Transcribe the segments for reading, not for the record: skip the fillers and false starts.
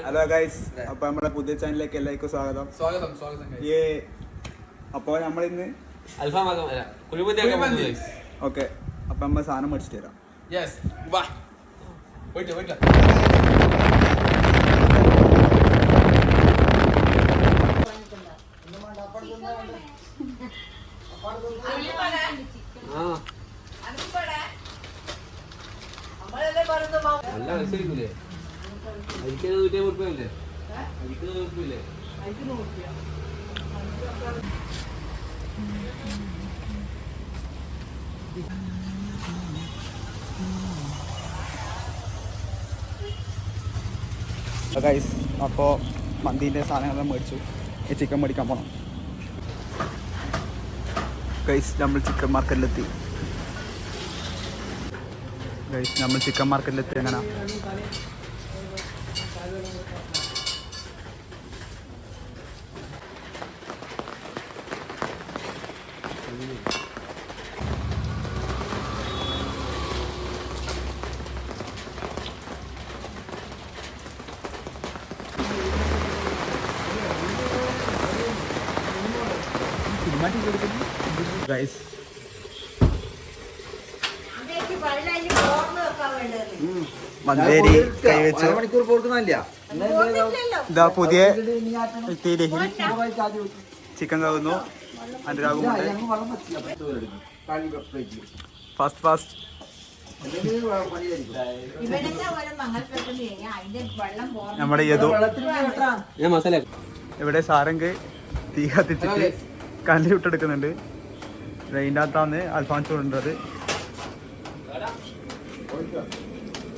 Hello guys, അപ്പൊ നമ്മുടെ പുതിയ ചാനലിലേക്ക് എല്ലാവർക്കും സ്വാഗതം. അപ്പൊ നമ്മളിന്ന് ഓക്കെ, അപ്പൊ നമ്മൾ സാധനം മേടിച്ചിട്ട് തരാം. നല്ല മത്സരിക്കൂലേ? അരിക്ക് 150 ഉറുപ്പില്ലേ? അരിക്ക് 100 ഉറുപ്പില്ലേ? ഗൈസ്, അപ്പോൾ മന്തിൻ്റെ സാധനങ്ങളെല്ലാം മേടിച്ചു. ചിക്കൻ മേടിക്കാൻ പോകണം. ഗൈസ്, നമ്മൾ ചിക്കൻ മാർക്കറ്റിലെത്തി. എങ്ങനെ ഗൈസ്, മന്തിരി കൈവച്ചു. ഇതാ പുതിയ ചിക്കൻ കവുന്നു. അനുരാഗും ഫാസ്റ്റ് നമ്മുടെ ഇവിടെ സാരംഗ് തീ കത്തിച്ചിട്ട് കല്ല് വിട്ടെടുക്കുന്നുണ്ട്. ഇതിൻ്റെ അകത്താണ് അൽഫാം ചൂടുണ്ടത്.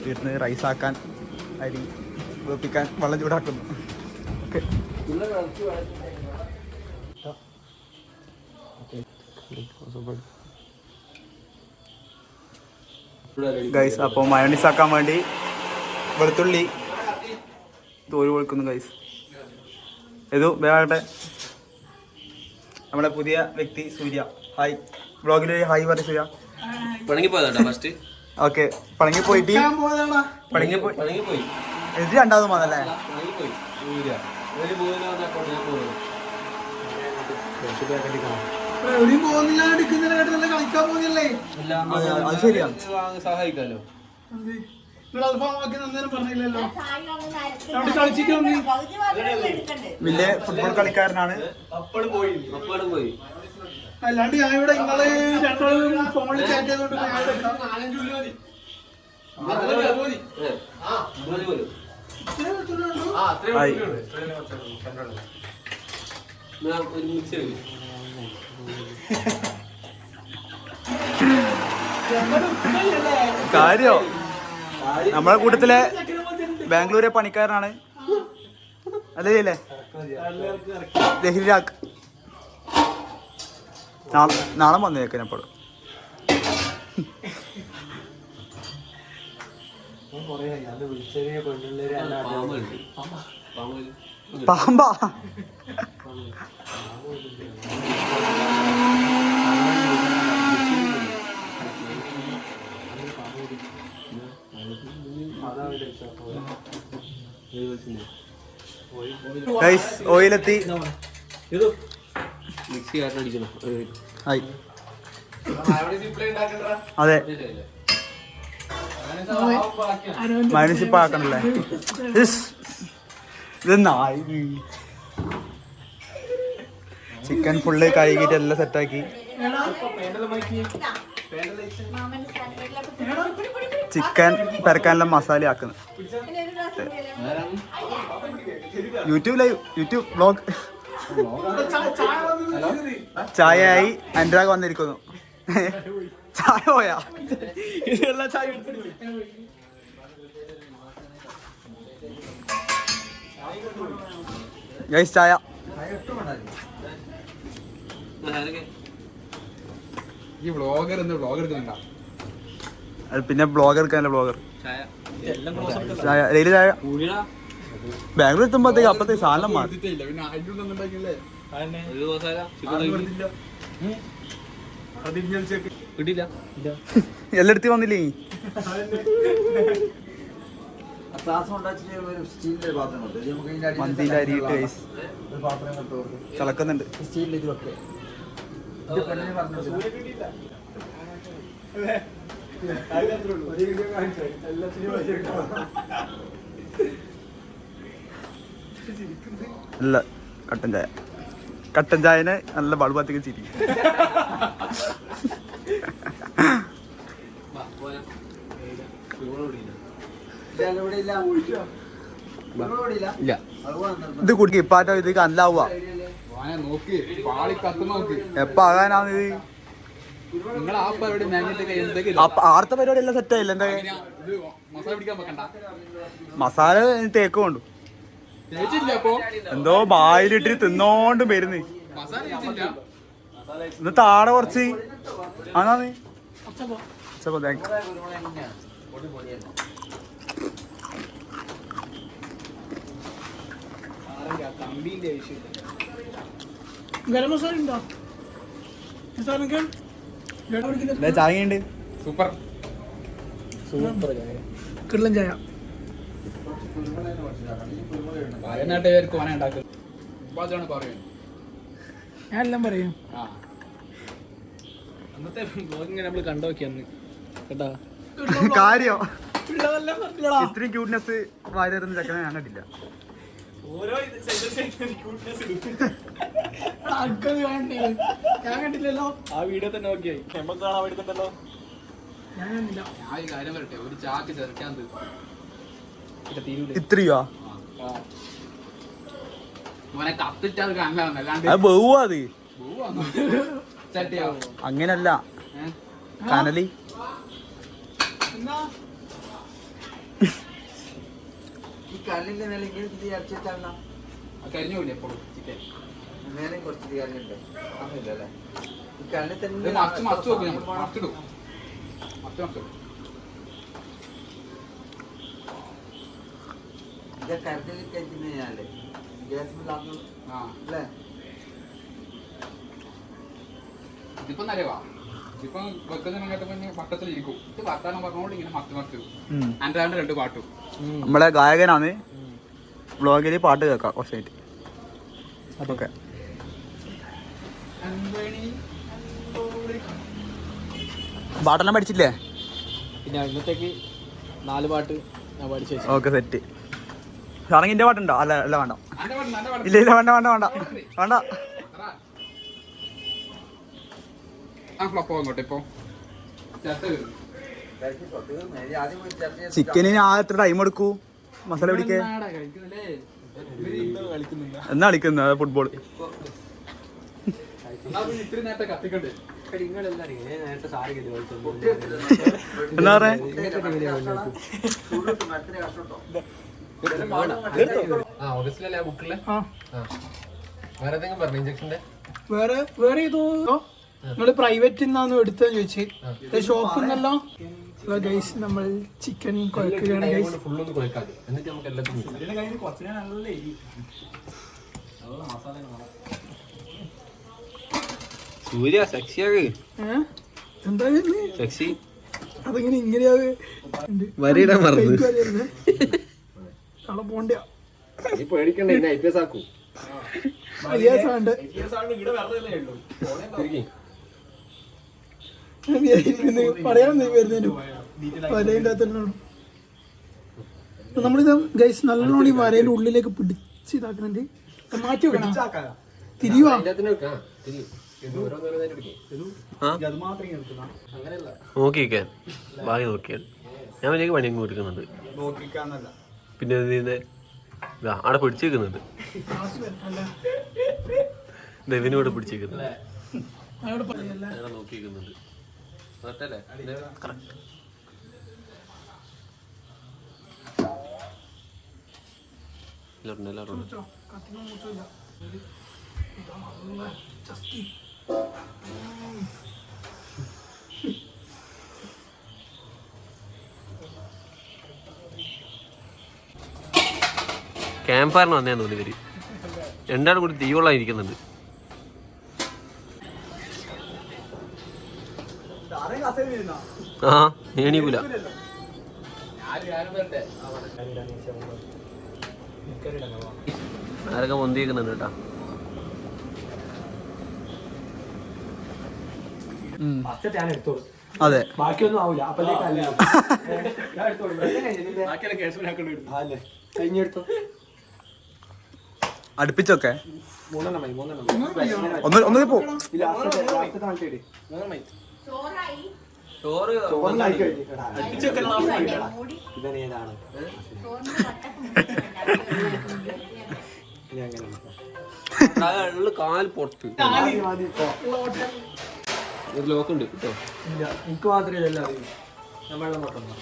തീർന്ന് റൈസാക്കാൻ അരി വേപ്പിക്കാൻ വെള്ളം ചൂടാക്കുന്നു. ഗൈസ്, അപ്പോൾ മയോണീസ് ആക്കാൻ വേണ്ടി വെളുത്തുള്ളി തോല് പൊളിക്കുന്നു. ഗൈസ്, ഏതു വേഗട്ടെ. നമ്മുടെ പുതിയ വ്യക്തി സൂര്യ. ഹായ്, വ്ളോഗിൽ ഹായ് പറ സൂര്യ. ഓക്കെ, പളങ്ങി പോയിട്ട് ഇത് രണ്ടാമത് വന്നല്ലേ? അത് ശരിയാണ്. സഹായിക്കാലോ. വലിയ ഫുട്ബോൾ കളിക്കാരനാണ്. അല്ലാണ്ട് ഞാൻ ഇവിടെ നിങ്ങള് രണ്ടാളും ഫോണിൽ ചാറ്റ് ചെയ്തോണ്ട് കാര്യോ? നമ്മളെ കൂട്ടത്തിലെ ബാംഗ്ലൂരെ പണിക്കാരനാണ്. അല്ലേ ലഹിരാഗ്. നാളെ വന്നേക്കാൻ എപ്പോഴും പാമ്പാ. ഓയിലെത്തി. അതെ, മൈനസിപ്പ് ആക്കണല്ലേ? ഇത് ചിക്കൻ ഫുള്ള് കഴുകിയിട്ട് എല്ലാം സെറ്റാക്കി. ചിക്കൻ പെരക്കാനുള്ള മസാല ആക്കുന്നു. YouTube vlog. ചായയായി. അനുരാഗ് വന്നിരിക്കുന്നു. ചായ പോയാ? ഗൈസ്, ചായ. പിന്നെ ബ്ലോഗർ എടുക്കാനല്ല ബ്ലോഗർ. ചായ ഡെയിലി ചായ. ബാംഗ്ലൂർ എത്തുമ്പോഴത്തേക്ക് അപ്പത്തേക്ക് സാധനം മാറി. എല്ലായിടത്തും വന്നില്ലേ? മന്തിയിൽ അരിയിട്ട് ഗൈസ് തിളക്കുന്നുണ്ട്. നല്ല കട്ടൻ ചായ. കട്ടൻ ചായനെ നല്ല ബൾബത്തേക്ക് ചിരി. ഇത് കുടിക്ക് ഇപ്പാറ്റോ ഇത് കല്ലാവുക. എപ്പ ആകാനാണ് ഇത്? ആർത്ത പരിപാടി എല്ലാം സെറ്റ് ആയില്ല. എന്താ മസാല തേക്ക് കൊണ്ടു എന്തോ ബായിലിട്ട് തിന്നോണ്ട് വരുന്ന്. ഇന്ന് താഴെ കുറച്ച് ആണാന്ന് ഗരം മസാല ഉണ്ടോ? ചായ ഉണ്ട്. സൂപ്പർ സൂപ്പർ കിള്ളൻ ചായ. വയനാട്ടുകാർക്ക് ഓന ഉണ്ടാക്കും. ഞാൻ എല്ലാം പറയും. അന്നത്തെ ബ്ലോഗിങ്ങനെ നമ്മൾ കണ്ടോക്കിയന്ന് കേട്ടാ. കാര്യം ഇത്രയും ക്യൂട്ട്നെസ് വായരുന്ന ചെക്കനെ ഞാൻ കണ്ടില്ല. ഞാൻ കണ്ടില്ലല്ലോ. ആ വീഡിയോ തന്നെ നോക്കിയായി നമുക്ക് കാണാൻ വേണ്ടിട്ടുണ്ടല്ലോ. ഞാൻ കണ്ടില്ല. ഞാൻ ഒരു കാര്യം പറയട്ടെ, ഒരു ചാക്ക് ചെറുക്കാൻ ഇത്രയോ മോനെ കത്തിട്ടാൽ കാണാൻ അത് ബഹുവാ അത് ചട്ടിയാവും. അങ്ങനല്ല കനലി കരിഞ്ഞൂല്ലേ എപ്പോഴും ചിക്കൻ മറച്ചു നോക്കി നമ്മൾ മറച്ചിടും. മറച്ചു ഇതിപ്പം നരവാ. ഇപ്പം വെക്കുന്നതിനെ കേട്ടപ്പോ പട്ടത്തിലിരിക്കും. ഇത് വർത്താനം പറഞ്ഞോണ്ട് ഇങ്ങനെ മറച്ചു അൻ്റെ രണ്ട് പാട്ടും. നമ്മളെ ഗായകനാണ്. വ്ളോഗിൽ പാട്ട് കേൾക്കാം കുറച്ചായിട്ട്. അതൊക്കെ പാട്ടെല്ലാം പഠിച്ചില്ലേ? പിന്നെ ഇന്നത്തേക്ക് 4 പാട്ട് ഞാൻ പഠിച്ചു. Okay set. സാറെങ്കിൽ എൻ്റെ പാട്ടുണ്ടോ? അല്ല അല്ല വേണ്ട. ഇല്ല ഇല്ല വേണ്ട വേണ്ട വേണ്ട വേണ്ട. ചിക്കനിന് ആ എത്ര ടൈം എടുക്കൂ മസാല പിടിക്കേ? എന്നാ കളിക്കുന്നത് ഫുട്ബോൾ? എന്നാ പറയാ വേറെ വേറെ ഏതോ നിങ്ങള് പ്രൈവറ്റ് നിന്നാന്ന് എടുത്തെന്ന് ചോദിച്ച് ഷോപ്പിൽ നിന്നല്ലോ. ഗൈസ് നമ്മൾ ചിക്കൻ കുഴക്കുകയാണ് ഗൈസ്. സൂര്യ സെക്സിയാകെ എന്താ സെക്സി അതിങ്ങനെ ഇങ്ങനെയാകെ വരയിടാൻ മറന്നു. കള പോണ്ട പേടിക്കണ്ട. IPS ആക്കൂ. പറയാൻ വരുന്നതിനും വരേൻ്റെ നമ്മളിത് ഗൈസ് നല്ലോണം ഈ വരേൻ്റെ ഉള്ളിലേക്ക് പിടിച്ച് ഇതാക്കുന്നുണ്ട്. മാറ്റി വെക്കണം. തിരിയുവാ നോക്കിക്കാൻ ബാക്കി നോക്കിയാൽ ഞാൻ വലിയ പണിയും കൊടുക്കുന്നുണ്ട്. പിന്നെ അവിടെ പിടിച്ചേക്കുന്നുണ്ട്. ദേവിനോട് പിടിച്ചേക്കുന്നുണ്ട്. നോക്കിക്കുന്നുണ്ട്. ക്യാമ്പ് ഫയറിന് വന്നേന്ന് തോന്നി ഇവര് രണ്ടാളും കൂടി തീവെള്ളം ഇരിക്കുന്നുണ്ട്. ആ എണീക്കൂല. ആരൊക്കെ പൊന്തിയേക്കുന്നുണ്ട് കേട്ടാ. അതെ ബാക്കിയൊന്നും ആവില്ല അടുപ്പിച്ചൊക്കെ ഒന്ന് പോ. ചോറ് കാൽ പൊട്ട് ഒരു ലോക്കുണ്ട് കേട്ടോ. എനിക്ക് മാത്രമല്ല വെള്ളം പൊട്ടുന്നു.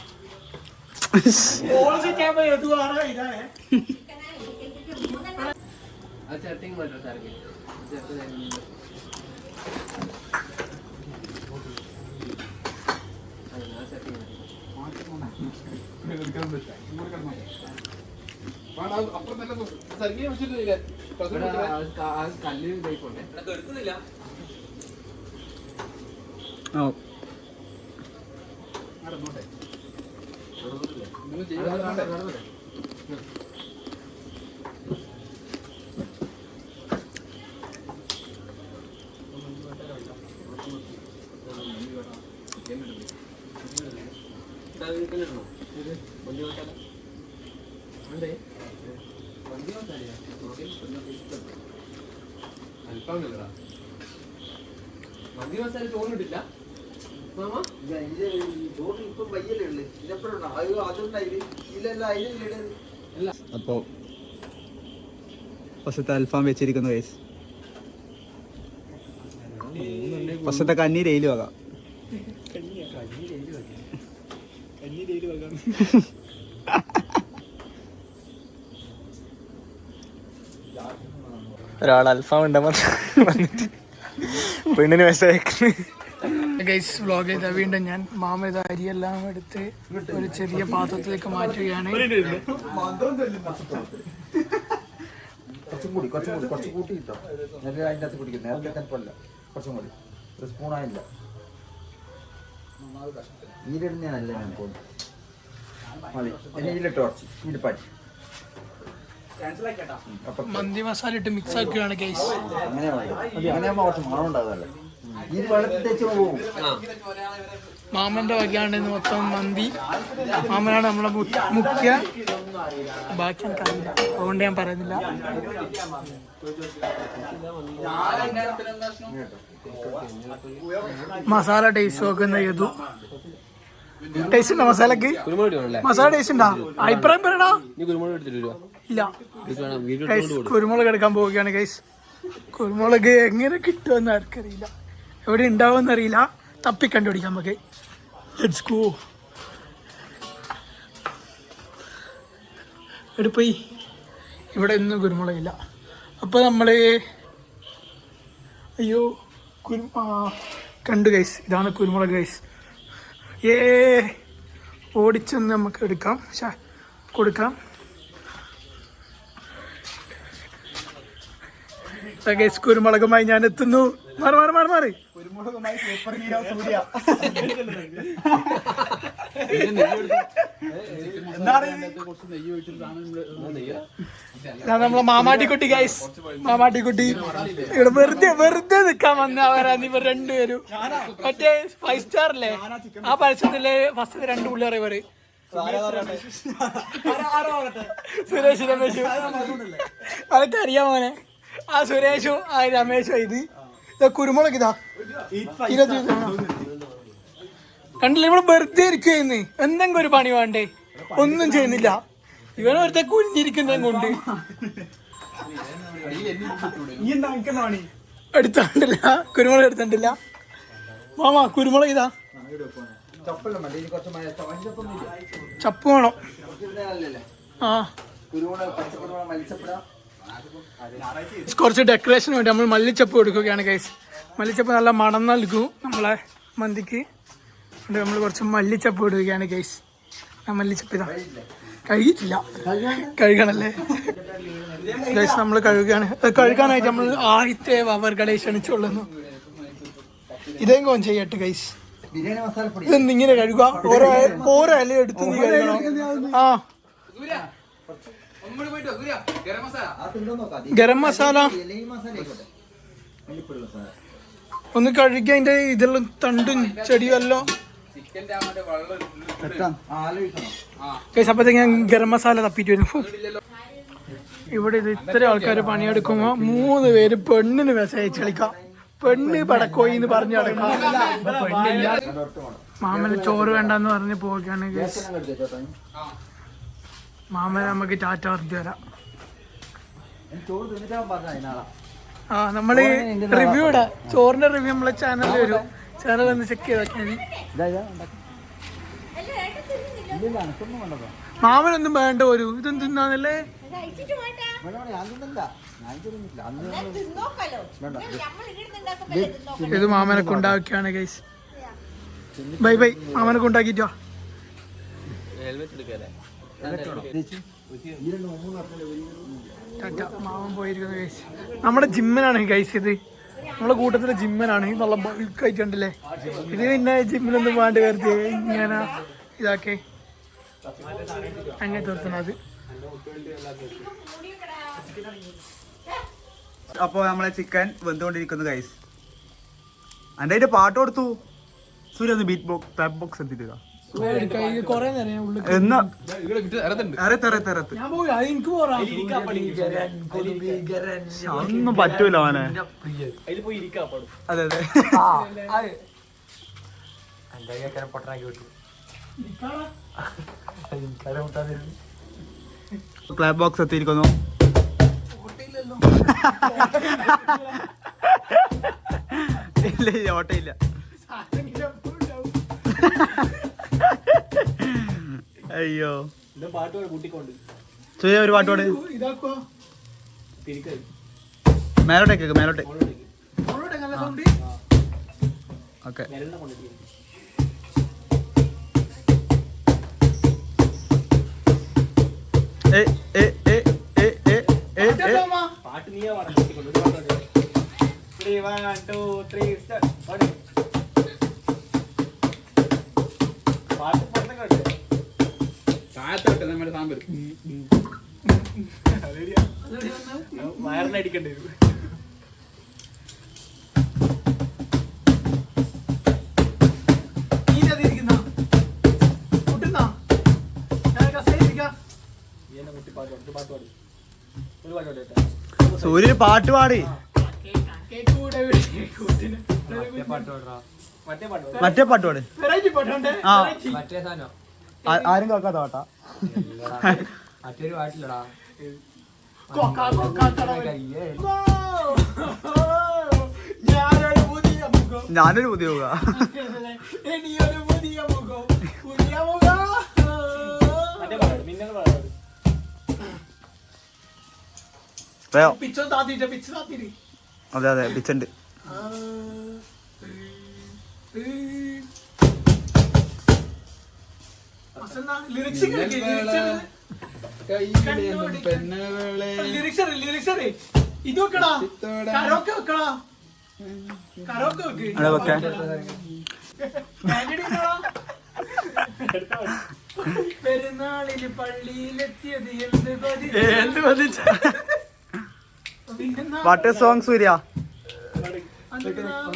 മന്തി മസാല ചോറിനിട്ടില്ല അപ്പോ ഫസ്റ്റത്തെ അൽഫാം വെച്ചിരിക്കുന്നു ഗൈസ്. ഫസ്റ്റത്തെ കന്നി ഡെയിലി ആകാം. ഒരാൾ അൽഫാം ഉണ്ടെന്ന് പെണ്ണിന് മെസ്സേജ് ഗൈസ് വ്ളോഗ് ചെയ്ത വീണ്ടും ഞാൻ മാമ ഇത് അരിയെല്ലാം എടുത്ത് ഒരു ചെറിയ പാത്രത്തിലേക്ക് മാറ്റുകയാണ്. കുറച്ചും കൂടി കൂട്ടിയിട്ടോ. അതിൻ്റെ അകത്ത് പിടിക്കും. നേരത്തെ തണുപ്പല്ല, കുറച്ചും കൂടി ഒരു സ്പൂണായില്ല. ഈരിടുന്നതല്ല ഞാൻ തോന്നുന്നു. മതി എന്നെ ഇതിലിട്ട് കുറച്ച് ഇതിപ്പാറ്റി മന്തി മസാല ഇട്ട് മിക്സ് ആക്കുകയാണ് ഗൈസ്. അങ്ങനെ അങ്ങനെയാകുമ്പോൾ കുറച്ച് മണം ഉണ്ടാകുമല്ലോ. ഈ വെള്ളത്തിൽ തെച്ച് പോകും. മാമന്റെ വകയാണ് മൊത്തം മന്തി. മാമനാണ് നമ്മളെ മുഖ്യ. ബാക്കി എനിക്കറിയില്ല, അതുകൊണ്ട് ഞാൻ പറയുന്നില്ല. മസാല ടേസ്റ്റ് നോക്കുന്ന യദു. ടേസ്റ്റ് ഉണ്ടോ മസാലക്ക്? മസാല ടേസ്റ്റ് ഉണ്ടോ? അഭിപ്രായം പറയടാ. ഇല്ല ഗൈസ്, കുരുമുളക് എടുക്കാൻ പോവുകയാണ് ഗൈസ്. കുരുമുളക് എങ്ങനെ കിട്ടുമെന്ന് ആർക്കറിയില്ല, എവിടെ ഉണ്ടാവുമെന്ന് അറിയില്ല. തപ്പി കണ്ടുപിടിക്കാം നമുക്ക്. Let's go. എടുപ്പോയി ഇവിടെ ഒന്നും കുരുമുളകില്ല. അപ്പോൾ നമ്മൾ അയ്യോ കണ്ടു ഗൈസ്, ഇതാണ് കുരുമുളക് ഗൈസ്. ഓടിച്ചെന്ന് നമുക്ക് എടുക്കാം, കൊടുക്കാം. ഗൈസ് കുരുമുളകുമായി ഞാൻ എത്തുന്നു. മാറി മാറി മാറി മാറി. നമ്മളെ മാമാട്ടിക്കുട്ടി ഗൈസ്, മാമാട്ടിക്കുട്ടി ഇവിടെ വെറുതെ നിക്കാൻ വന്ന അവരാണ് ഇവർ രണ്ടുപേരും. മറ്റേ 5 സ്റ്റാർ അല്ലേ ആ പരസ്യത്തിലെ ഫസ്റ്റ് 2 പിള്ളേരെ ഇവര് സുരേഷ് രമേശും. അതൊക്കെ അറിയാം മോനെ. ആ സുരേഷും ആ രമേശും. ഇത് കുരുമുളക് ഇതാ 20 കണ്ടില്ല. ഇവിടെ വെറുതെ ഇരിക്കുന്നു, എന്തെങ്കിലും ഒരു പണി വേണ്ടേ, ഒന്നും ചെയ്യുന്നില്ല. ഇവനൊരുത്തെ കുഞ്ഞിരിക്കുന്നതും കൊണ്ട് എടുത്തോണ്ടില്ല, കുരുമുളക് എടുത്തോണ്ടില്ല. മാമാ കുരുമുളക് ഇതാ. ചപ്പ് വേണം. ആ കുറച്ച് ഡെക്കറേഷന് വേണ്ടി നമ്മൾ മല്ലിച്ചപ്പ് കൊടുക്കുകയാണ് ഗൈസ്. മല്ലിച്ചപ്പ് നല്ല മണം നൽകും നമ്മളെ മന്തിക്ക്. നമ്മൾ കുറച്ച് മല്ലിച്ചപ്പ് കൊടുക്കുകയാണ് ഗൈസ്. ആ മല്ലിച്ചപ്പ് ഇതാ. കഴുകിയിട്ടില്ല, കഴുകണല്ലേ ഗൈസ്. നമ്മൾ കഴുകുകയാണ്. കഴുകാനായിട്ട് നമ്മൾ ആദ്യത്തെ വവർകളെ ക്ഷണിച്ചുകൊള്ളുന്നു. ഇതേം കോൺ ചെയ്യട്ടെ ഗൈസ്. ബിരിയാണി മസാലപ്പൊടി ഇങ്ങനെ കഴുകുക ഓരോ ഇല എടുത്ത് നീ കഴുകണം. ആ സൂര്യ ഒന്നുകൂടി പോയിട്ട് സൂര്യ ഗരം മസാല ഗരം മസാല ഒന്ന് കഴുകി അതിന്റെ ഇതെല്ലാം തണ്ടും ചെടിയും എല്ലാം ചിക്കൻ്റെ ആ മറ്റേ വെള്ളം ആലോചിക്കണം. കേസ് അപ്പത്തേക്ക് ഞാൻ ഗരം മസാല തപ്പിട്ട് വരും. ഇവിടെ ഇത് ഇത്ര ആൾക്കാർ പണിയെടുക്കുമ്പോ 3 പേര് പെണ്ണിന് മെസ്സേജ് കളിക്കാം. പെണ്ണ് പടക്കോയി എന്ന് പറഞ്ഞു നടക്കാം. പെണ്ണില്ല. മാമന് ചോറ് വേണ്ടെന്ന് പറഞ്ഞ് പോവുകയാണ്. മാമന് നമുക്ക് ടാറ്റ പറഞ്ഞിട്ട് വരാം. ആ നമ്മള് റിവ്യൂ ഇടാം. ചോറിന്റെ റിവ്യൂ നമ്മളെ ചാനലിൽ വരും. ചാനൽ ഒന്ന് ചെക്ക് ചെയ്താൽ മാമനൊന്നും വേണ്ട ഒരു ഇതെന്തിന്നാന്നല്ലേ. ഇത് മാമനെ കൊണ്ടാക്കിയാണ് ഗൈസ്. Bye bye. മാമനെ കൊണ്ടാക്കിട്ടോ. മാമൻ പോയിരിക്കുന്നു ഗൈസ്. നമ്മുടെ ജിമ്മനാണ് ഗൈസ്. ഇത് നമ്മളെ കൂട്ടത്തിലെ ജിമ്മനാണ്. നല്ല ബൾക്കായിട്ടുണ്ടല്ലേ. ഇത് പിന്നെ ജിമ്മിലൊന്നും വേണ്ട വെറുതെ ഇങ്ങനെ ഇതാക്കി അങ്ങനെ തീർക്കുന്നത്. അപ്പൊ നമ്മളെ ചിക്കൻ വെന്തുകൊണ്ടിരിക്കുന്നു ഗൈസ്. അതിന്റെ പാട്ട് കൊടുത്തു. സൂര്യ ഒന്ന് ബീറ്റ് ബോക്സ് എത്തിക്കുക. കൊറേ നേരം എന്നാ ഒന്നും പറ്റൂല അവനെ. അതെ അതെ. ക്ലാബ് ബോക്സ് എത്തിയിരിക്കുന്നു. ഇല്ല ഓട്ടയില്ല. അയ്യോ സൂര്യ ഒരു പാട്ട് പാട്. മേലോട്ടേക്ക് മേലോട്ടേ. ഓക്കെ താഴത്തോട്ട് നമ്മുടെ സാമ്പാർ വയറിനടിക്കേണ്ടി വരും. സൂര്യ പാട്ട് പാടി. മറ്റേ പാട്ട് പാട്. ആ ആരും കേൾക്കാത്ത പാട്ടാ. മറ്റൊരു പാട്ടില്ലടാ. ഞാനൊരു പുതിയ പോകാ. അതെ അതെ പിച്ചുണ്ട്. പെരുന്നാളിന് പള്ളിയിലെത്തിയത് എന്ത് വാട്ട് സോങ് സൂര്യ.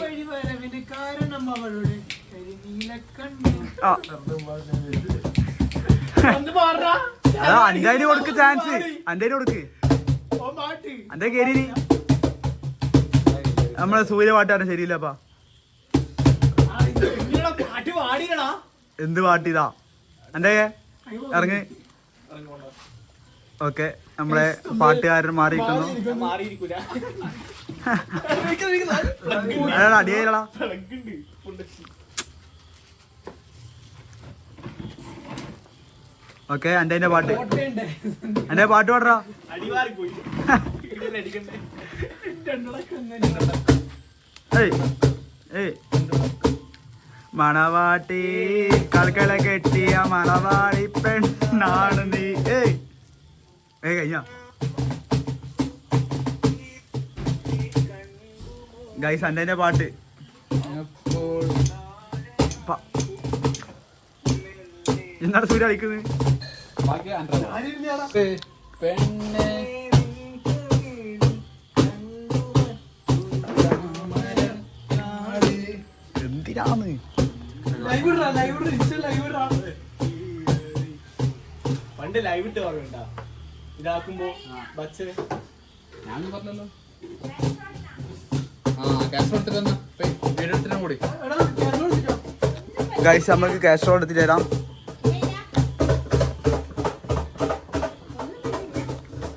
വഴി വരവിന് കാരണം അവളുടെ കരിനീലക്കണ്ണു. അന്റെ കൊടുക്ക് ചാൻസ്. അന്റെ കൊടുക്ക്. അന്റെ കേരി നമ്മളെ സൂര്യ പാട്ടാണ് ശരിയില്ലപ്പാ. എന്ത് പാട്ടിതാ അന്റെ ഇറങ്ങി. ഓക്കെ നമ്മളെ പാട്ടുകാരൻ മാറിയിരിക്കുന്നു. അടിയായില്ലടാ. ഓക്കെ അന്റെ പാട്ട്. അന്റെ പാട്ട് പാടറാ. മണവാട്ടി കളകള കെട്ടിയ മണവാളി പെണ്ണാണ് നീ. കഴിഞ്ഞ ഗൈസ് അന്റെ പാട്ട്. എന്താണ് സൂര്യ കളിക്കുന്നത്? ബാക്കി പെണ്ണെ എന്തിനാണ് പണ്ട് ലൈവ് ഇട്ട് പറയണ്ട ഇതാക്കുമ്പോ ബസ് ഞാൻ പറഞ്ഞല്ലോ. ക്യാഷ് കൊടുത്തിട്ട് തന്നെ വീഡിയോ എടുത്തിട്ട് കൂടി ഗൈസ് നമുക്ക് കാസ്ട്രോൾ എടുത്തിട്ട് തരാം.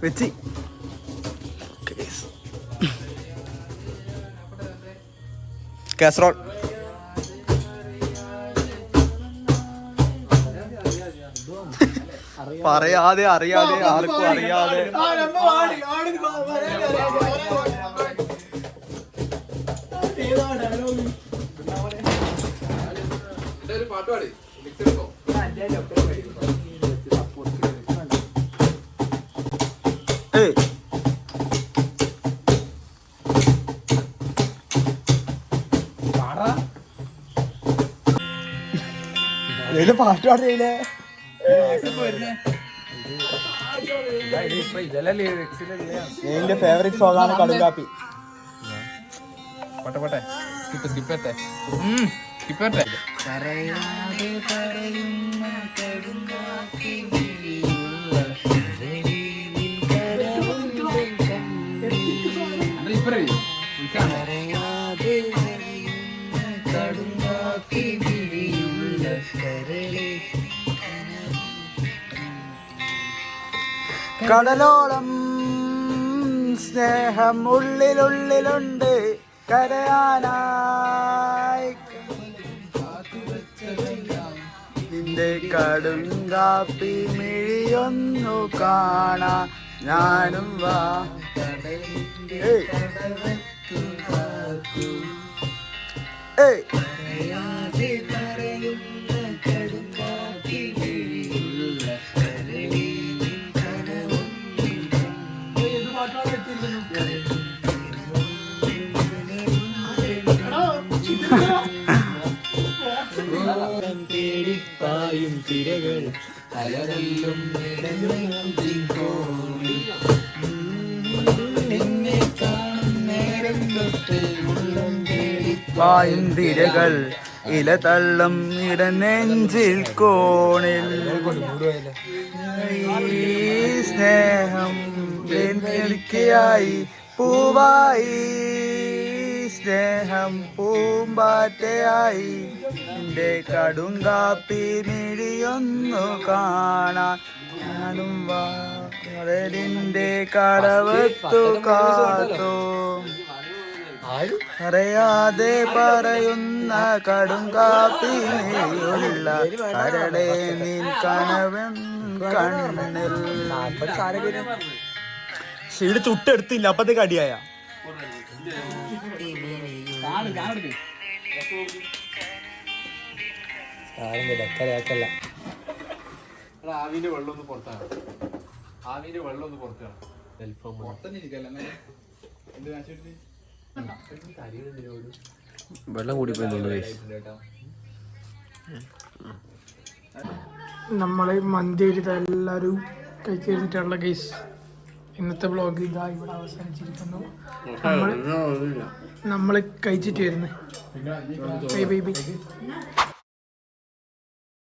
വെച്ച് കാസറോൾ പറയാതെ അറിയാതെ ആർക്കും അറിയാതെ ഒരു പാട്ട് പാടി എടുത്തോ. പാട്ട് പാടില്ലേ? എന്റെ ഫേവറേറ്റ് സോങ് ആണ് കടുങ്കാപ്പി. പോട്ടെ പോട്ടെ സ്കിപ്പറ്റെ കടലോളം സ്നേഹം ഉള്ളിലുള്ളിലുണ്ട് കരയാനായി നിന്റെ കടുങ്കാപ്പി മിഴിയൊന്നു കാണാ ഞാനും വാ. തേടിപ്പായും തിരകൾ അലതല്ലും നിന്നെ കാണും നേരം തൊട്ട് ഉള്ളം പായും തിരകൾ ഇല തള്ളും ഇടനെഞ്ചിൽ കോണിൽ ഈ സ്നേഹം എനിക്കായി പൂവായി സ്നേഹം പൂമ്പാറ്റയായി നിന്റെ കടുങ്കാപ്പി മിഴിയൊന്നു കാണാൻ ഞാനും വാടലിന്റെ കടവത്തു കാത്തു അറിയാതെ പറയുന്ന കടുങ്കാപ്പിയുള്ള കരളെ നിൻ കനവൻ കണ്ണിൽ. ഷീഡ് ചുട്ടെടുത്തില്ല അപ്പത്തേക്ക് അടിയായ. ആവിന്റെ വെള്ളം ഒന്ന് പുറത്താണ്. ആവിന്റെ വെള്ളം ഒന്ന് പുറത്താണ്. വെള്ളം കൂടി പോയി. നമ്മള് മന്തി എടുത്ത എല്ലാവരും കഴിച്ചിട്ടുള്ള കേസ്. ഇന്നത്തെ വ്ളോഗ് ഇതാ ഇവിടെ അവസാനിച്ചിരിക്കുന്നു. നമ്മൾ കഴിച്ചിട്ട് വരുന്നത്. Bye bye bye.